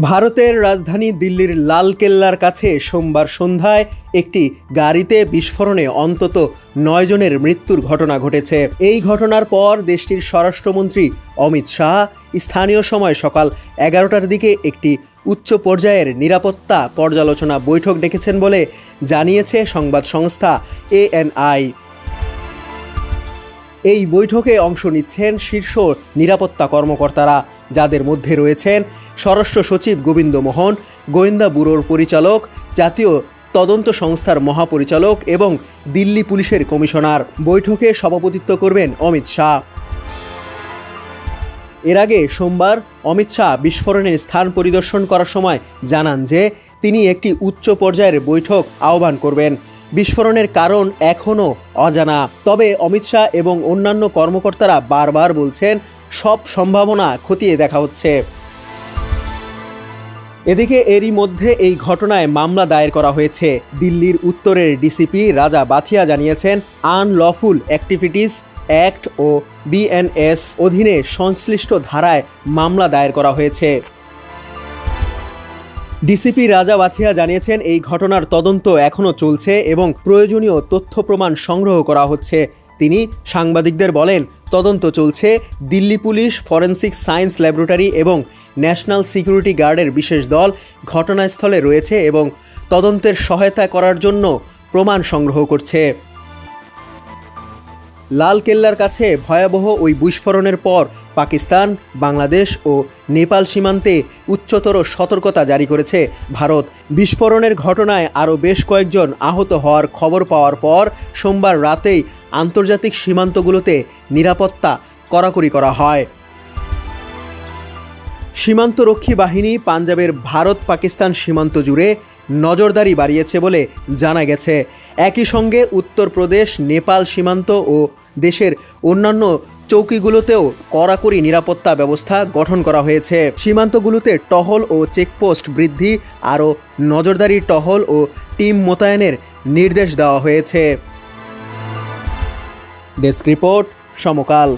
ভারতের রাজধানী দিল্লির লালকেল্লার কাছে সোমবার সন্ধ্যায় একটি গাড়িতে বিস্ফোরণে অন্তত 9 জনের মৃত্যুর ঘটনা ঘটেছে। এই ঘটনার পর দেশটির স্বরাষ্ট্রমন্ত্রী অমিত শাহ স্থানীয় সময় সকাল 11টার দিকে একটি উচ্চ পর্যায়ের নিরাপত্তা পর্যালোচনা বৈঠক ডেকেছেন বলে জানিয়েছে সংবাদ সংস্থা ANI। এই বৈঠকে অংশ নিচ্ছেন শীর্ষ নিরাপত্তা কর্মকর্তারা, যাদের মধ্যে রয়েছেন স্বরাষ্ট্র সচিব গোবিন্দ মোহন, গোয়েন্দা ব্যুরোর পরিচালক, জাতীয় তদন্ত সংস্থার মহাপরিচালক এবং দিল্লি পুলিশের কমিশনার। বৈঠকে সভাপতিত্ব করবেন অমিত শাহ। এর আগে সোমবার অমিত শাহ বিস্ফোরণের স্থান পরিদর্শন করার সময় জানান যে তিনি একটি উচ্চ পর্যায়ের বৈঠক আহ্বান করবেন। বিস্ফোরণের কারণ এখনও অজানা, তবে অমিত শাহ এবং অন্যান্য কর্মকর্তারা বারবার বলছেন সব সম্ভাবনা খতিয়ে দেখা হচ্ছে। এদিকে এরই মধ্যে এই ঘটনায় মামলা দায়ের করা হয়েছে। দিল্লির উত্তরের ডিসিপি রাজা বাথিয়া জানিয়েছেন আনলফুল অ্যাক্টিভিটিস অ্যাক্ট ও BNS অধীনে সংশ্লিষ্ট ধারায় মামলা দায়ের করা হয়েছে। ডিসিপি রাজা বাথিয়া জানিয়েছেন এই ঘটনার তদন্ত এখনও চলছে এবং প্রয়োজনীয় তথ্য প্রমাণ সংগ্রহ করা হচ্ছে। তিনি সাংবাদিকদের বলেন, তদন্ত চলছে। Delhi police, forensic science laboratory এবং ন্যাশনাল সিকিউরিটি গার্ডের বিশেষ দল ঘটনাস্থলে রয়েছে এবং তদন্তের সহায়তা করার জন্য প্রমাণ সংগ্রহ করছে। লালকেল্লার কাছে ভয়াবহ ওই বিস্ফোরণের পর পাকিস্তান, বাংলাদেশ ও নেপাল সীমান্তে উচ্চতর সতর্কতা জারি করেছে ভারত। বিস্ফোরণের ঘটনায় আরও বেশ কয়েকজন আহত হওয়ার খবর পাওয়ার পর সোমবার রাতেই আন্তর্জাতিক সীমান্তগুলোতে নিরাপত্তা কড়াকড়ি করা হয়। সীমান্তরক্ষী বাহিনী পাঞ্জাবের ভারত পাকিস্তান সীমান্ত জুড়ে নজরদারি বাড়িয়েছে বলে জানা গেছে। একই সঙ্গে উত্তরপ্রদেশ নেপাল সীমান্ত ও দেশের অন্যান্য চৌকিগুলোতেও কড়াকড়ি নিরাপত্তা ব্যবস্থা গঠন করা হয়েছে। সীমান্তগুলোতে টহল ও চেকপোস্ট বৃদ্ধি, আরও নজরদারি টহল ও টিম মোতায়েনের নির্দেশ দেওয়া হয়েছে। ডেস্ক রিপোর্ট, সমকাল।